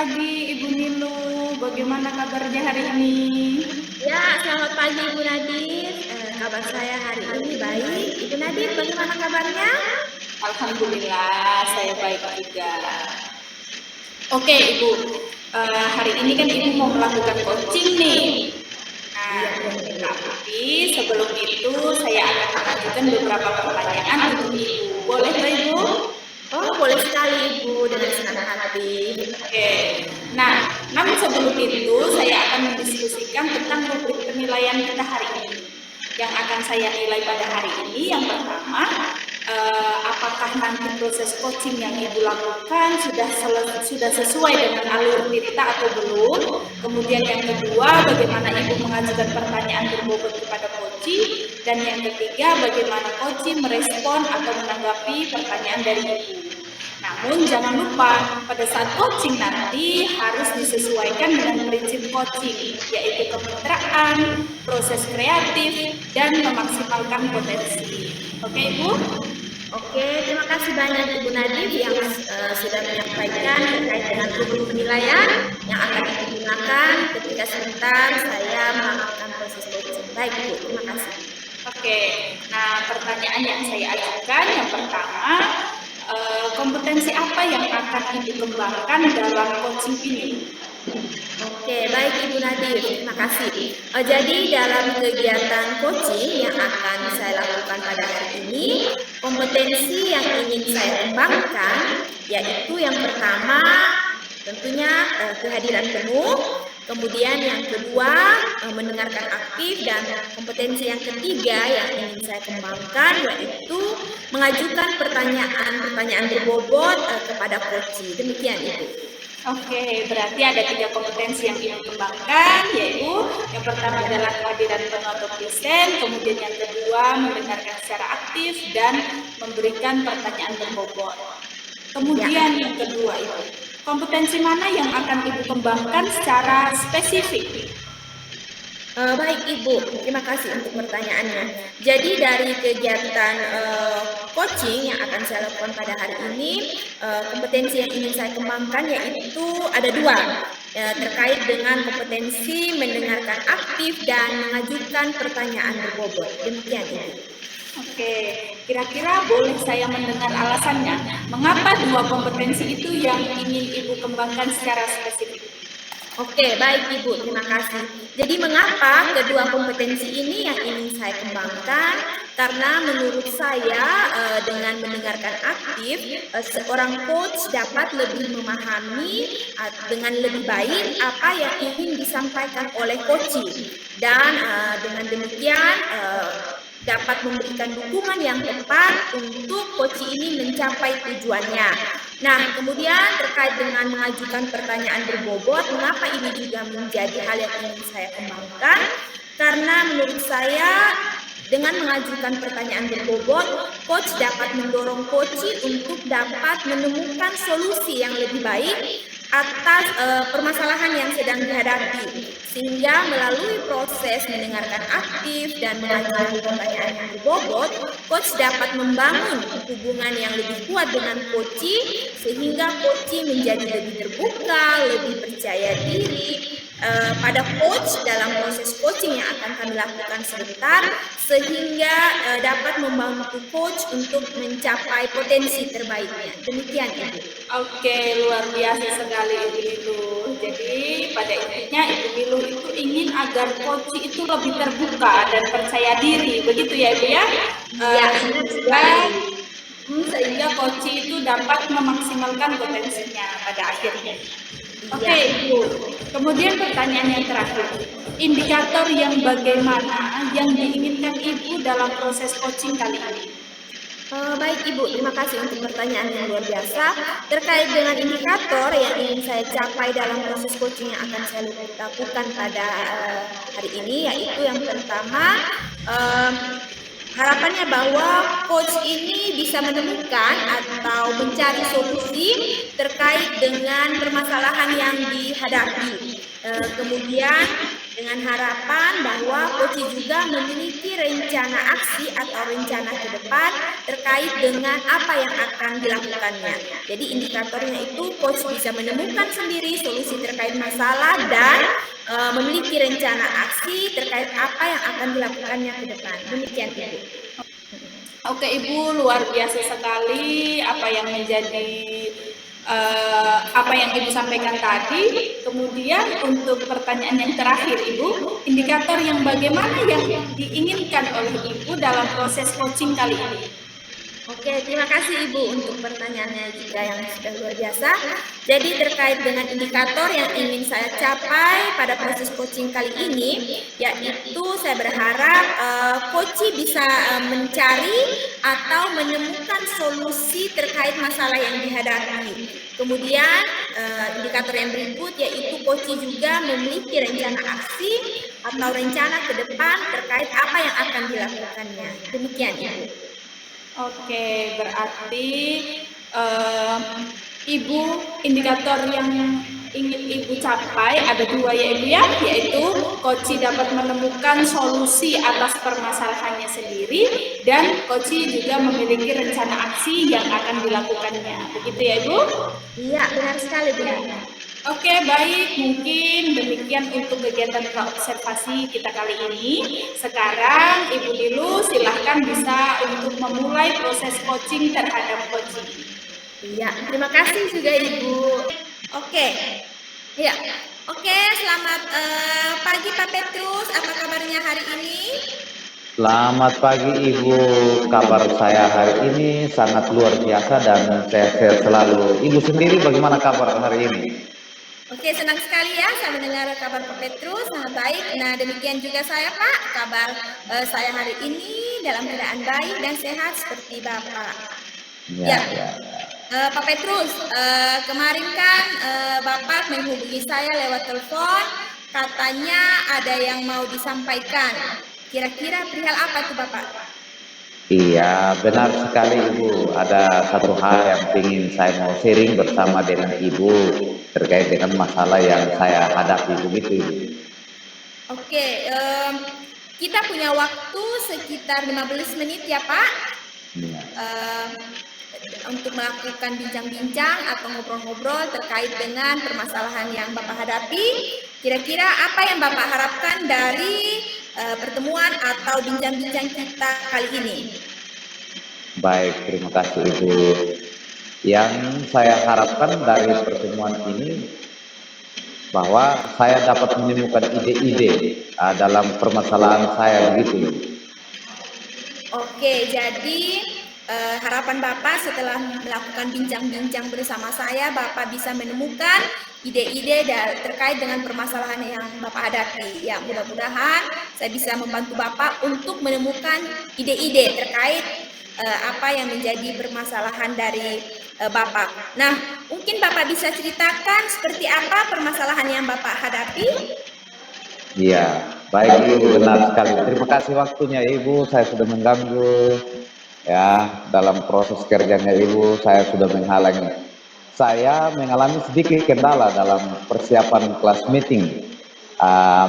pagi Ibu Nilu, bagaimana kabarnya hari ini? Ya, selamat pagi Ibu Nadine. Kabar saya hari ini baik. Ibu Nadine, bagaimana kabarnya? Alhamdulillah, saya baik juga. Oke Ibu, hari ini kan Ibu mau melakukan coaching nih. Nah, tapi sebelum itu saya akan mengajukan beberapa pertanyaan untuk Ibu. Boleh tak Ibu? Oh, boleh sekali Ibu, dengan senang hati. Oke, nah, namun sebelum itu saya akan mendiskusikan tentang rubrik penilaian kita hari ini. Yang akan saya nilai pada hari ini, yang pertama, apakah nanti proses coaching yang Ibu lakukan sudah sesuai dengan alur kita atau belum. Kemudian yang kedua, bagaimana Ibu mengajukan pertanyaan berbobot kepada coaching. Dan yang ketiga, bagaimana coaching merespon atau menanggapi pertanyaan dari Ibu. Namun jangan lupa, pada saat coaching nanti harus disesuaikan dengan prinsip coaching, yaitu kemitraan, proses kreatif, dan memaksimalkan potensi. Oke Ibu? Oke, terima kasih banyak Ibu Nadine yang sudah menyampaikan terkait dengan rubrik penilaian yang akan digunakan ketika sebentar saya melakukan proses coaching. Baik Ibu, terima kasih. Oke, nah pertanyaan yang saya ajukan yang pertama, kompetensi apa yang akan Ibu kembangkan dalam coaching ini? Oke, baik Ibu Nadine, terima kasih. Jadi dalam kegiatan coaching yang akan saya lakukan pada hari ini, kompetensi yang ingin saya kembangkan yaitu yang pertama tentunya kehadiran penuh, kemudian yang kedua mendengarkan aktif, dan kompetensi yang ketiga yang ingin saya kembangkan yaitu mengajukan pertanyaan berbobot kepada coaching. Demikian Ibu. Oke, berarti ada 3 kompetensi yang Ibu kembangkan, yaitu yang pertama adalah kehadiran penuh atau present, kemudian yang kedua mendengarkan secara aktif, dan memberikan pertanyaan berbobot. Kemudian yang kedua Ibu, kompetensi mana yang akan Ibu kembangkan secara spesifik? Baik Ibu, terima kasih untuk pertanyaannya. Jadi dari kegiatan coaching yang akan saya lakukan pada hari ini, kompetensi yang ingin saya kembangkan yaitu ada 2, terkait dengan kompetensi mendengarkan aktif dan mengajukan pertanyaan berbobot. Demikian Ibu. Oke, kira-kira boleh saya mendengar alasannya, mengapa 2 kompetensi itu yang ingin Ibu kembangkan secara spesifik? Oke, baik Ibu, terima kasih. Jadi mengapa kedua kompetensi ini yang ingin saya kembangkan? Karena menurut saya dengan mendengarkan aktif, seorang coach dapat lebih memahami dengan lebih baik apa yang ingin disampaikan oleh coaching. Dan dengan demikian dapat memberikan dukungan yang tepat untuk coach ini mencapai tujuannya. Nah, kemudian terkait dengan mengajukan pertanyaan berbobot, mengapa ini juga menjadi hal yang ingin saya kembangkan? Karena menurut saya dengan mengajukan pertanyaan berbobot, coach dapat mendorong coach untuk dapat menemukan solusi yang lebih baik atas permasalahan yang sedang dihadapi, sehingga melalui proses mendengarkan aktif dan mengajukan pertanyaan yang berbobot, coach dapat membangun hubungan yang lebih kuat dengan coachee, sehingga coachee menjadi lebih terbuka, lebih percaya diri pada coach dalam proses coaching yang akan kami lakukan sebentar, sehingga dapat membantu coach untuk mencapai potensi terbaiknya. Demikian Ibu. Oke, luar biasa sekali Ibu Nilu. Jadi pada intinya Ibu Nilu itu ingin agar coach itu lebih terbuka dan percaya diri, begitu ya Ibu ya? Ya, sehingga coach itu dapat memaksimalkan potensinya pada akhirnya. Oke Ibu, kemudian pertanyaan yang terakhir, indikator yang bagaimana yang diinginkan Ibu dalam proses coaching kali ini? Baik Ibu, terima kasih untuk pertanyaan yang luar biasa. Terkait dengan indikator yang ingin saya capai dalam proses coaching yang akan saya lakukan pada hari ini, yaitu yang pertama, harapannya bahwa coach ini bisa menemukan atau mencari solusi terkait dengan permasalahan yang dihadapi. Kemudian dengan harapan bahwa coach juga memiliki rencana aksi atau rencana ke depan terkait dengan apa yang akan dilakukannya. Jadi indikatornya itu coach bisa menemukan sendiri solusi terkait masalah dan memiliki rencana aksi terkait apa yang akan dilakukannya ke depan. Demikian Ibu. Oke Ibu, luar biasa sekali apa yang menjadi apa yang Ibu sampaikan tadi. Kemudian untuk pertanyaan yang terakhir Ibu, indikator yang bagaimana yang diinginkan oleh Ibu dalam proses coaching kali ini? Oke, terima kasih Ibu untuk pertanyaannya juga yang sudah luar biasa. Jadi terkait dengan indikator yang ingin saya capai pada proses coaching kali ini, yaitu saya berharap coach bisa mencari atau menemukan solusi terkait masalah yang dihadapi. Kemudian indikator yang berikut yaitu coach juga memiliki rencana aksi atau rencana ke depan terkait apa yang akan dilakukannya. Demikian Ibu. Oke, berarti Ibu indikator yang ingin Ibu capai ada dua ya Ibu ya, yaitu coach dapat menemukan solusi atas permasalahannya sendiri dan coach juga memiliki rencana aksi yang akan dilakukannya. Begitu ya Ibu? Iya, benar sekali Bu. Oke, baik. Mungkin demikian untuk kegiatan praobservasi kita kali ini. Sekarang Ibu Lilu silahkan bisa untuk memulai proses coaching terhadap coaching. Iya, terima kasih juga Ibu. Oke, ya, oke. Selamat pagi Pak Petrus. Apa kabarnya hari ini? Selamat pagi Ibu, kabar saya hari ini sangat luar biasa dan sehat-sehat selalu. Ibu sendiri bagaimana kabar hari ini? Oke, senang sekali ya saya mendengar kabar Pak Petrus, sangat baik. Nah, demikian juga saya Pak, kabar saya hari ini dalam keadaan baik dan sehat seperti Bapak. Ya. Pak Petrus, kemarin kan Bapak menghubungi saya lewat telepon, katanya ada yang mau disampaikan. Kira-kira perihal apa tuh Bapak? Iya, benar sekali Ibu. Ada satu hal yang ingin saya mau sharing bersama dengan Ibu terkait dengan masalah yang saya hadapi begitu Ibu. Oke, kita punya waktu sekitar 15 menit ya Pak. Ya. Untuk melakukan bincang-bincang atau ngobrol-ngobrol terkait dengan permasalahan yang Bapak hadapi. Kira-kira apa yang Bapak harapkan dari pertemuan atau bincang-bincang kita kali ini? Baik, terima kasih Ibu. Yang saya harapkan dari pertemuan ini bahwa saya dapat menemukan ide-ide dalam permasalahan saya begitu. Oke, jadi harapan Bapak setelah melakukan bincang-bincang bersama saya, Bapak bisa menemukan ide-ide terkait dengan permasalahan yang Bapak hadapi. Ya, mudah-mudahan saya bisa membantu Bapak untuk menemukan ide-ide terkait apa yang menjadi permasalahan dari Bapak. Nah, mungkin Bapak bisa ceritakan seperti apa permasalahan yang Bapak hadapi? Iya, baik Ibu, benar sekali. Terima kasih waktunya Ibu, saya sudah mengganggu. Ya, dalam proses kerjanya Ibu, saya sudah menghalangi. Saya mengalami sedikit kendala dalam persiapan kelas meeting,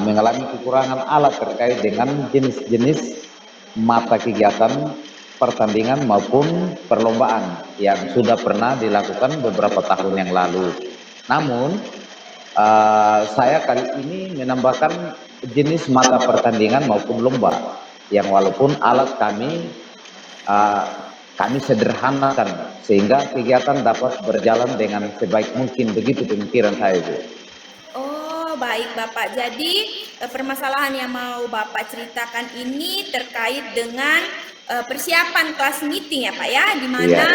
mengalami kekurangan alat terkait dengan jenis-jenis mata kegiatan pertandingan maupun perlombaan yang sudah pernah dilakukan beberapa tahun yang lalu. Namun, saya kali ini menambahkan jenis mata pertandingan maupun lomba yang walaupun alat kami sederhanakan sehingga kegiatan dapat berjalan dengan sebaik mungkin, begitu pemikiran saya Bu. Oh baik Bapak, jadi permasalahan yang mau Bapak ceritakan ini terkait dengan persiapan kelas meeting ya Pak ya, di mana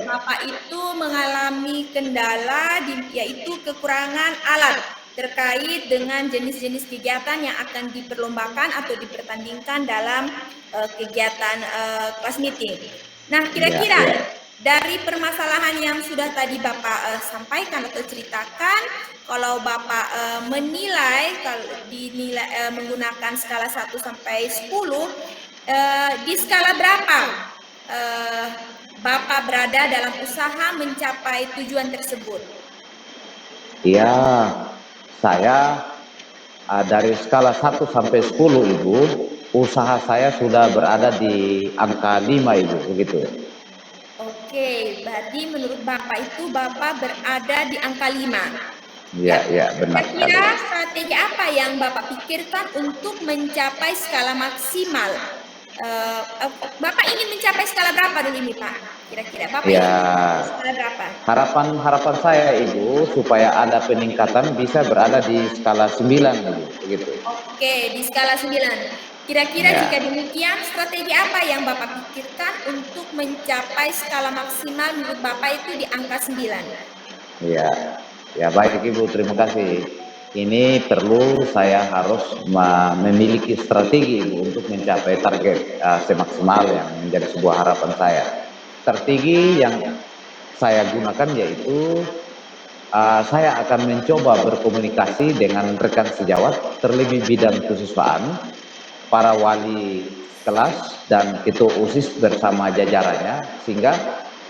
Bapak itu mengalami kendala yaitu kekurangan alat terkait dengan jenis-jenis kegiatan yang akan diperlombakan atau dipertandingkan dalam kegiatan kelas meeting. Nah, kira-kira dari permasalahan yang sudah tadi Bapak sampaikan atau ceritakan, kalau Bapak menilai, kalau dinilai menggunakan skala 1 sampai 10, di skala berapa Bapak berada dalam usaha mencapai tujuan tersebut? Ya, saya dari skala 1 sampai 10 Ibu, usaha saya sudah berada di angka 5 Ibu, begitu. Oke, berarti menurut Bapak itu Bapak berada di angka 5. Ya, ya, benar sekali. Kira-kira strategi apa yang Bapak pikirkan untuk mencapai skala maksimal? Bapak ingin mencapai skala berapa dulu ini, Pak? Kira-kira Bapak Ya, ingin mencapai skala berapa? harapan saya Ibu supaya ada peningkatan bisa berada di skala 9 Ibu, begitu. Oke, di skala 9. Kira-kira Ya. jika demikian, strategi apa yang Bapak pikirkan untuk mencapai skala maksimal menurut Bapak itu di angka 9? Ya, ya baik Ibu, terima kasih. Ini perlu saya harus memiliki strategi Ibu untuk mencapai target semaksimal yang menjadi sebuah harapan saya. Strategi yang saya gunakan yaitu saya akan mencoba berkomunikasi dengan rekan sejawat, terlebih bidang kesiswaan, para wali kelas dan ketua OSIS bersama jajarannya, sehingga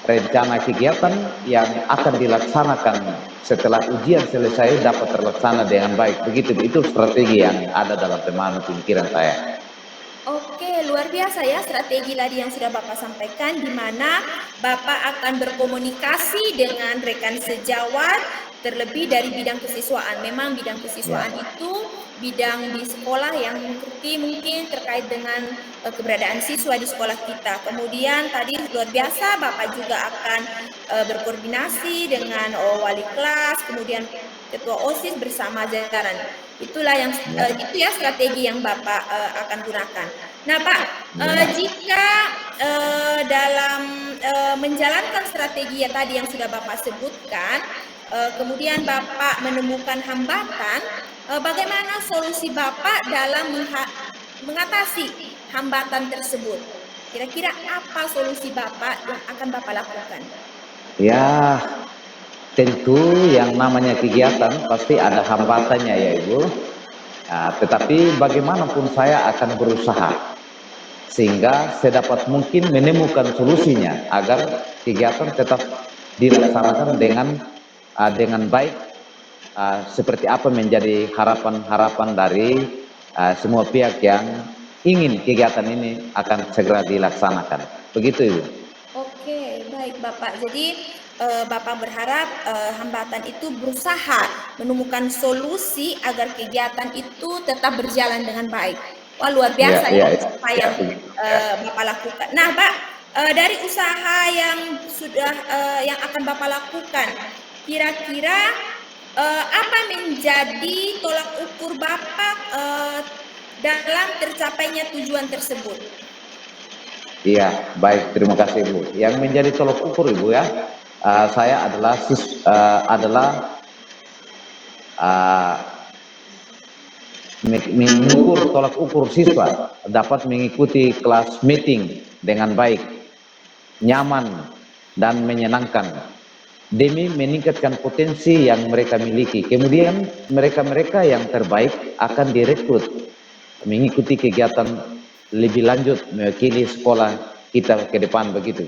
rencana kegiatan yang akan dilaksanakan setelah ujian selesai dapat terlaksana dengan baik. Begitu, itu strategi yang ada dalam pemikiran saya. Oke, luar biasa ya strategi tadi yang sudah Bapak sampaikan, di mana Bapak akan berkomunikasi dengan rekan sejawat, terlebih dari bidang kesiswaan. Memang bidang kesiswaan itu bidang di sekolah yang mengerti mungkin terkait dengan keberadaan siswa di sekolah kita. Kemudian tadi luar biasa Bapak juga akan berkoordinasi dengan wali kelas, kemudian ketua OSIS bersama jajaran. Itulah yang itu ya strategi yang Bapak akan gunakan. Nah, Pak, jika dalam menjalankan strategi ya tadi yang sudah Bapak sebutkan, kemudian Bapak menemukan hambatan, bagaimana solusi Bapak dalam mengatasi hambatan tersebut? Kira-kira apa solusi Bapak yang akan Bapak lakukan? Ya, tentu yang namanya kegiatan pasti ada hambatannya ya Ibu. Tetapi bagaimanapun saya akan berusaha sehingga sedapat mungkin menemukan solusinya agar kegiatan tetap dilaksanakan dengan baik, seperti apa menjadi harapan-harapan dari semua pihak yang ingin kegiatan ini akan segera dilaksanakan. Begitu Ibu. Oke, baik Bapak. Jadi Bapak berharap hambatan itu berusaha menemukan solusi agar kegiatan itu tetap berjalan dengan baik. Wah, luar biasa ya usaha yang Bapak lakukan. Nah, Pak, dari usaha yang sudah yang akan Bapak lakukan, kira-kira apa menjadi tolak ukur Bapak dalam tercapainya tujuan tersebut? Iya, baik, terima kasih Ibu. Yang menjadi tolak ukur Ibu ya, saya adalah mengukur tolak ukur siswa dapat mengikuti kelas meeting dengan baik, nyaman, dan menyenangkan demi meningkatkan potensi yang mereka miliki. Kemudian mereka-mereka yang terbaik akan direkrut mengikuti kegiatan lebih lanjut mewakili sekolah kita ke depan, begitu.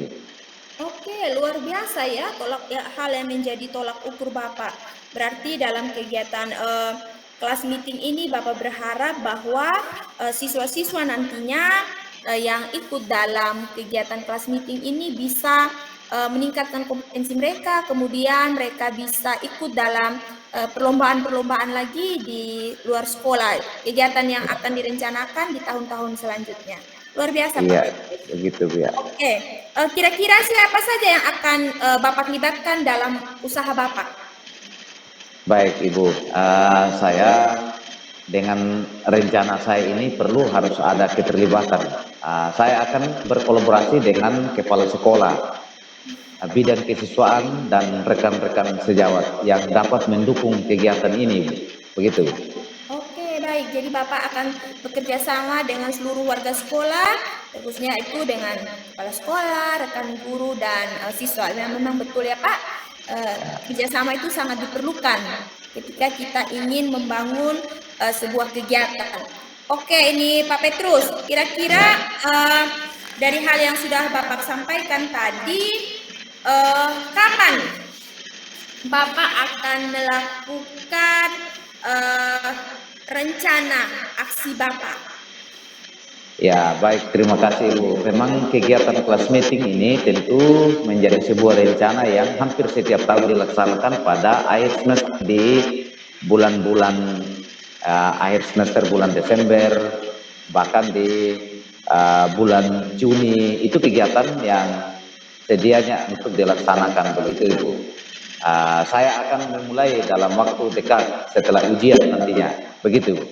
Oke, luar biasa ya hal yang menjadi tolak ukur Bapak. Berarti dalam kegiatan kelas meeting ini Bapak berharap bahwa siswa-siswa nantinya yang ikut dalam kegiatan kelas meeting ini bisa meningkatkan kompetensi mereka, kemudian mereka bisa ikut dalam perlombaan-perlombaan lagi di luar sekolah, kegiatan yang akan direncanakan di tahun-tahun selanjutnya. Luar biasa, Pak. Iya, begitu ya. Oke, kira-kira siapa saja yang akan Bapak libatkan dalam usaha Bapak? Baik Ibu, saya dengan rencana saya ini harus ada keterlibatan. Saya akan berkolaborasi dengan kepala sekolah, bidang kesiswaan, dan rekan-rekan sejawat yang dapat mendukung kegiatan ini, begitu. Oke, baik. Jadi Bapak akan bekerja sama dengan seluruh warga sekolah, khususnya itu dengan kepala sekolah, rekan guru, dan siswa. Dan memang betul ya Pak, kerjasama itu sangat diperlukan ketika kita ingin membangun sebuah kegiatan. Oke, ini Pak Petrus, kira-kira dari hal yang sudah Bapak sampaikan tadi, kapan Bapak akan melakukan rencana aksi Bapak? Ya, baik, terima kasih Ibu. Memang kegiatan kelas meeting ini tentu menjadi sebuah rencana yang hampir setiap tahun dilaksanakan pada akhir semester di bulan-bulan akhir semester bulan Desember, bahkan di bulan Juni. Itu kegiatan yang sedianya untuk dilaksanakan begitu Ibu. Saya akan memulai dalam waktu dekat setelah ujian nantinya, begitu Ibu.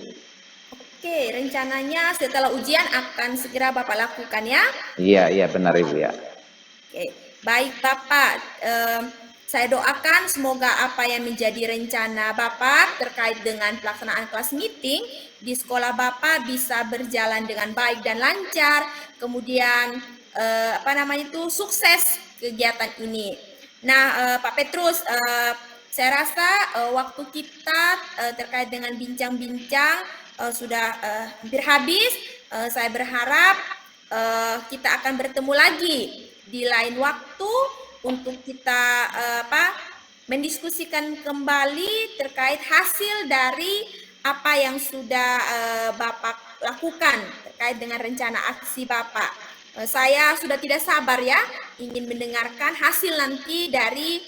Oke, rencananya setelah ujian akan segera Bapak lakukan ya? Iya, iya benar Ibu ya. Oke, baik Bapak. Saya doakan semoga apa yang menjadi rencana Bapak terkait dengan pelaksanaan kelas meeting di sekolah Bapak bisa berjalan dengan baik dan lancar. Kemudian sukses kegiatan ini. Nah, Pak Petrus, saya rasa waktu kita terkait dengan bincang-bincang sudah hampir habis. Saya berharap kita akan bertemu lagi di lain waktu untuk kita mendiskusikan kembali terkait hasil dari apa yang sudah Bapak lakukan terkait dengan rencana aksi Bapak. Saya sudah tidak sabar ya ingin mendengarkan hasil nanti dari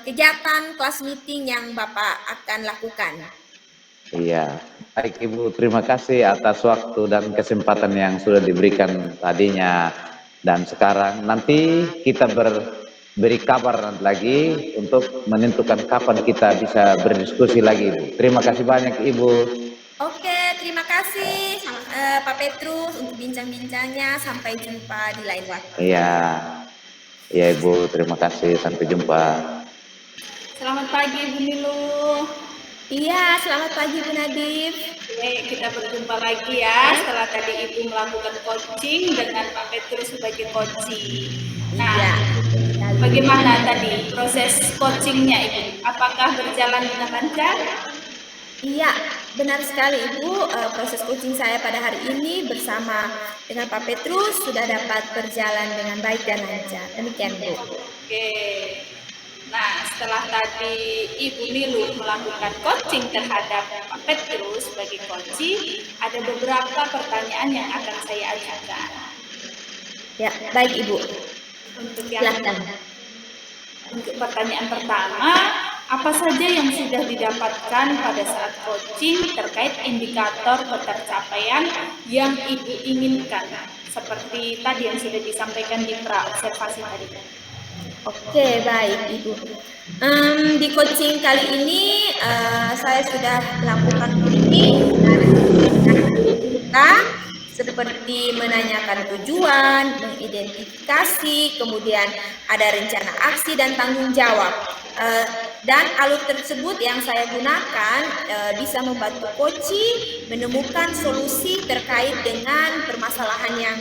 kegiatan kelas meeting yang Bapak akan lakukan. Iya, baik Ibu, terima kasih atas waktu dan kesempatan yang sudah diberikan tadinya. Dan sekarang nanti kita beri kabar nanti lagi untuk menentukan kapan kita bisa berdiskusi lagi Ibu. Terima kasih banyak Ibu. Oke, terima kasih Pak Petrus untuk bincang-bincangnya. Sampai jumpa di lain waktu. Iya, iya Ibu, terima kasih. Sampai jumpa. Selamat pagi Ibu Nilu. Iya, selamat pagi Bu Nadif. Oke, kita berjumpa lagi ya setelah tadi Ibu melakukan coaching dengan Pak Petrus sebagai coaching. Nah, Iya. bagaimana tadi proses coachingnya Ibu? Apakah berjalan dengan lancar? Iya, benar sekali Ibu. Proses coaching saya pada hari ini bersama dengan Pak Petrus sudah dapat berjalan dengan baik dan lancar. Demikian Bu. Oke. Nah, setelah tadi Ibu Nilu melakukan coaching terhadap Pak Petrus sebagai coaching, ada beberapa pertanyaan yang akan saya ajukan. Ya, baik Ibu. Silakan. Untuk pertanyaan pertama, apa saja yang sudah didapatkan pada saat coaching terkait indikator ketercapaian yang Ibu inginkan? Seperti tadi yang sudah disampaikan di pra-observasi tadi. Oke, baik Ibu. Di coaching kali ini saya sudah melakukan coaching kita seperti menanyakan tujuan, mengidentifikasi, kemudian ada rencana aksi dan tanggung jawab. Dan alur tersebut yang saya gunakan bisa membantu coaching menemukan solusi terkait dengan permasalahan yang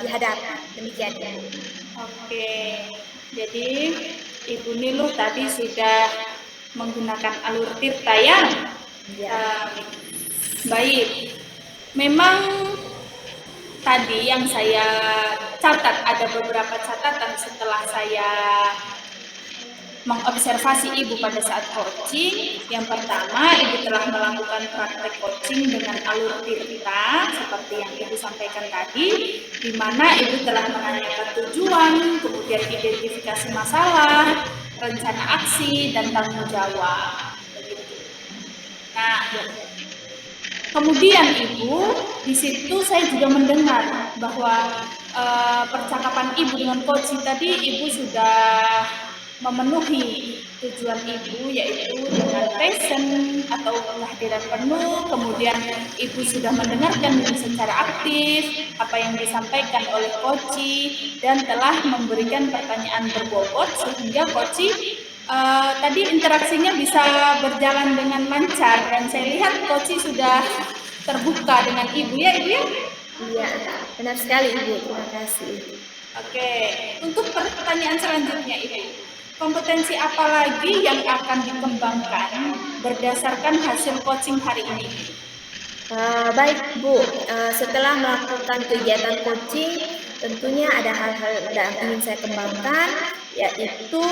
dihadapi. Demikian. Oke. Jadi Ibu Nilu tadi sudah menggunakan alur tirta ya? Baik. Memang tadi yang saya catat, ada beberapa catatan setelah saya mengobservasi Ibu pada saat coaching. Yang pertama, Ibu telah melakukan praktek coaching dengan alur tirta seperti yang Ibu sampaikan tadi, di mana Ibu telah menanyakan tujuan, kemudian identifikasi masalah, rencana aksi, dan tanggung jawab. Nah, kemudian Ibu, di situ saya juga mendengar bahwa percakapan Ibu dengan coaching tadi, Ibu sudah memenuhi tujuan Ibu, yaitu dengan passion atau kehadiran penuh. Kemudian Ibu sudah mendengarkan secara aktif apa yang disampaikan oleh coaching dan telah memberikan pertanyaan berbobot sehingga coaching tadi interaksinya bisa berjalan dengan lancar. Dan saya lihat coaching sudah terbuka dengan Ibu ya Ibu ya? Iya, benar sekali Ibu. Terima kasih. Oke, untuk pertanyaan selanjutnya Ibu. Kompetensi apa lagi yang akan dikembangkan berdasarkan hasil coaching hari ini? Baik Bu, setelah melakukan kegiatan coaching, tentunya ada hal-hal yang ingin saya kembangkan, yaitu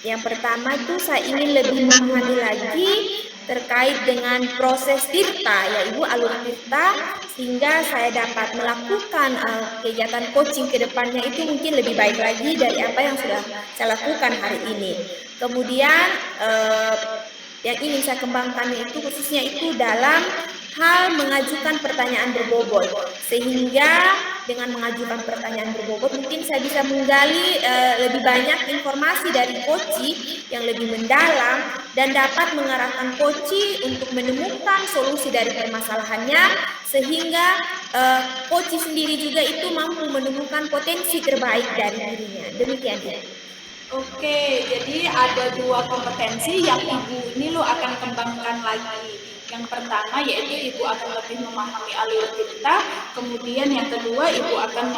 yang pertama itu saya ingin lebih memahami lagi terkait dengan proses tirta, ya Ibu, alur tirta, sehingga saya dapat melakukan kegiatan coaching ke depannya itu mungkin lebih baik lagi dari apa yang sudah saya lakukan hari ini. Kemudian yang ingin saya kembangkan itu khususnya itu dalam hal mengajukan pertanyaan berbobot, sehingga dengan mengajukan pertanyaan berbobot mungkin saya bisa menggali lebih banyak informasi dari coach yang lebih mendalam dan dapat mengarahkan coach untuk menemukan solusi dari permasalahannya, sehingga coach sendiri juga itu mampu menemukan potensi terbaik dari dirinya. Demikian ya. Oke, jadi ada 2 kompetensi yang Ibu ini lo akan kembangkan lagi. Yang pertama yaitu Ibu akan lebih memahami alur tirta, kemudian yang kedua Ibu akan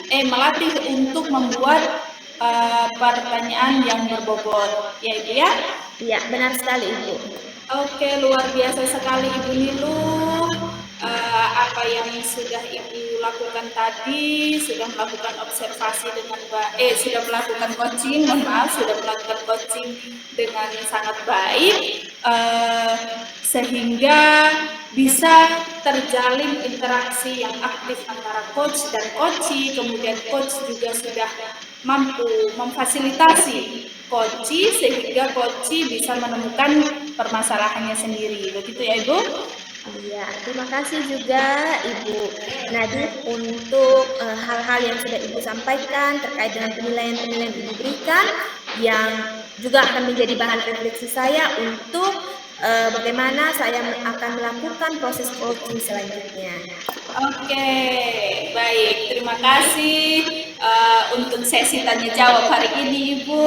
melatih untuk membuat pertanyaan yang berbobot, ya Ibu ya? Iya, benar sekali Ibu. Oke, luar biasa sekali Ibu Nilu. Apa yang sudah Ibu lakukan tadi, sudah melakukan observasi dengan sudah melakukan coaching, sudah melakukan coaching dengan sangat baik, sehingga bisa terjalin interaksi yang aktif antara coach dan coachee, kemudian coach juga sudah mampu memfasilitasi coachee sehingga coachee bisa menemukan permasalahannya sendiri. Begitu ya Ibu? Iya, terima kasih juga Ibu Nadif untuk hal-hal yang sudah Ibu sampaikan terkait dengan penilaian-penilaian Ibu berikan, yang juga akan menjadi bahan refleksi saya untuk bagaimana saya akan melakukan proses coaching selanjutnya. Oke, baik. Terima kasih untuk sesi tanya jawab hari ini Ibu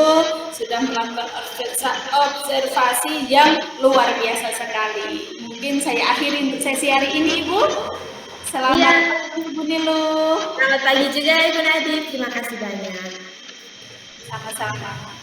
sudah melakukan observasi yang luar biasa sekali. Mungkin saya akhiri untuk sesi hari ini Ibu. Selamat pagi Ibu Nilu. Selamat pagi juga Ibu Nadif. Terima kasih banyak. Sama-sama.